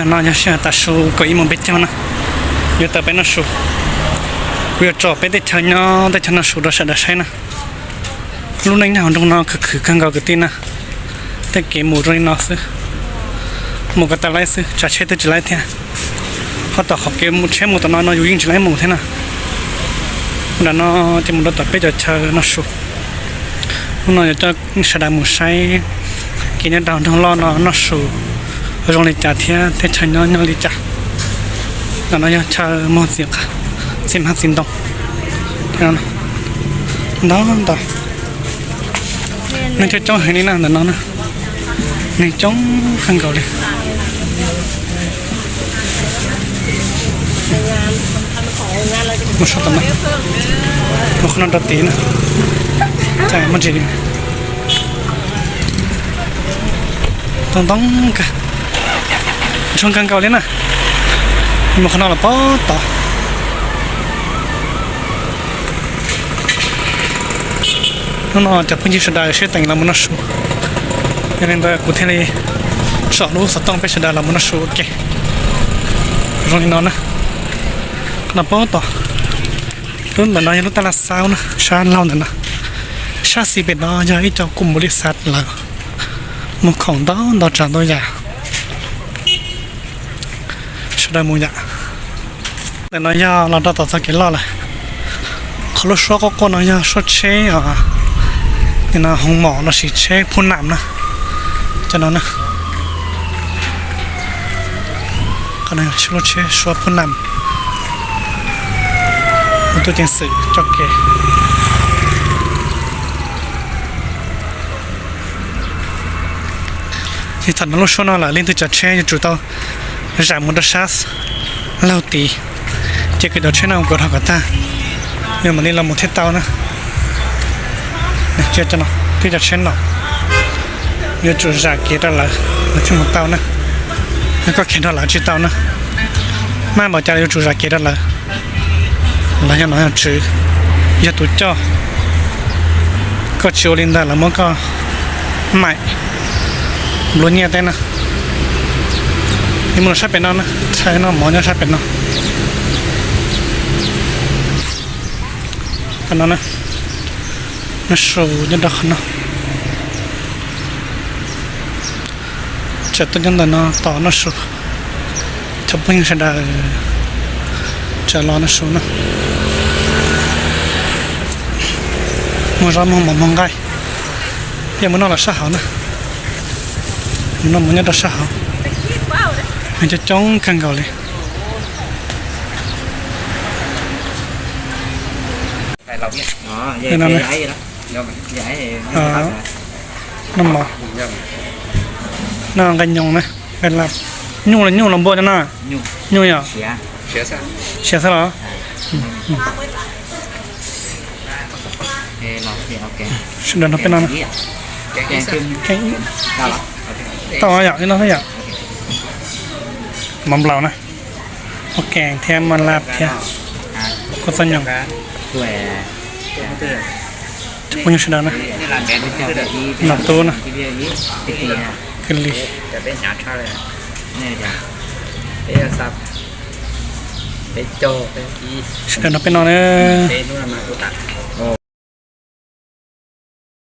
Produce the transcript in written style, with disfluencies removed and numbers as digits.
nó nhớ xem ta số có ý một biết cho nó giờ ta bên nó số bây giờ cho bên để cho nó số đó sẽ được sai nè lúc này nào trong nó cứ căng gạo cái tin nèแต่เกมหมูด้วยเนาะสิหมูก็ตะไลสิจะเช็ดจะไล่เท่าเขาต่อเขาเกมหมูเช็ดหมูตัวน้อยน้อยอยู่ยิ่งจะไล่หมูเท่าน่ะแล้วเนาะที่หมูตัวไปจะเชิญเนาะสุมันน้อยจะแสดงหมูใช้กินดาวทั้งล้อเนาะเนาะสุตรงนี้จ่าเท่าเชิญเนาะลิจ่าแล้วเนาะจะเชิญหมูเสียค่ะ15 ตรงเท่านั้นน้องต่อนี่จะจ้องเห็นนี่นะแต่น้องนะนี่จ้องข้างเก่าเลยมาชอบทำไมมาคนนั้นตัดตีนะใช่มันจริงต้องกันช่องข้างเก่าเลยนะมาคนนั้นละป้อต่อน้องจะพึ่งยิงสดาเชื่อแต่งเรามันน่าสู้ยังไงแต่กูเท่เลยสอนรู้สต้องไปสดาเรามันน่าสู้โอเคตรงนี้นอนนะนับป้อต่อรุ่นแบบน้อยรุ่นตลาดสาวนะชาเล่านั่นนะชาสีเป็นน้อยยังไอ้เจ้ากลุ่มบริษัทเรามันของดอกจันตัวใหญ่สดามูใหญ่แต่น้อยเราต่อสักกี่รอบเลยเขารู้ชัวร์ก็น้อยชดเชยนี่นะห้องหมอเราฉีดเช็คพ่นน้ำนะจะนอนนะก็นะช่วยเช็คช่วยพ่นน้ำมันตัวจริงสื่อจอกเกยที่ถัดนั้นเราช่วยนั่นแหละเล่นตัวจัดเช็คจะจุดต่อจ่ายมุดชัสเล่าตีเจ๊ก็เดี๋ยวเช็คน้ำกดหักตาเดี๋ยวมันนี่เราหมดเท่านะเจ้าเนาะที่จะเช่นเนาะเยอะจุดจากเกตอะไรที่หมดเตานะแล้วก็เข็นเท่าไหร่ที่เตานะไม่บอกจะเยอะจุดจากเกตอะไรแล้วยังน้อยจื้อเยอะตัวเจ้าก็ชิวลินได้แล้วมันก็ไม่รู้เนี่ยได้นะนี่มันใช่เป็นน้องนะใช่น้องหมอเนี่ยใช่เป็นน้องอันนั้นนะน่าสู้ยังดักนะจะต้องยังดันนะต่อน่าสู้จะเพิ่งจะได้จะรอน่าสู้นะมันรำมันมองไงยังมันน่ารักสาวนะมันน่ามันยังดักสาวมันจะจ้องกันเก่าเลยlọc nhé. Đó, vậy cái giấy đó. Giấy thì năm mỏ. Nó gần nhung này, gần là nhung làm bộ cho nó. Nhung nhở? Xé sao? Xé sao đó? Thế lọc thì ok. Xin đừng nó bên nó. Cái tao nói vậy nó thấy vậy. Mắm lẩu này. Ok, thêm mà lạp thêm. Có sao nhung? Punya sudah na, nak tu na, keli. Sudah nak penol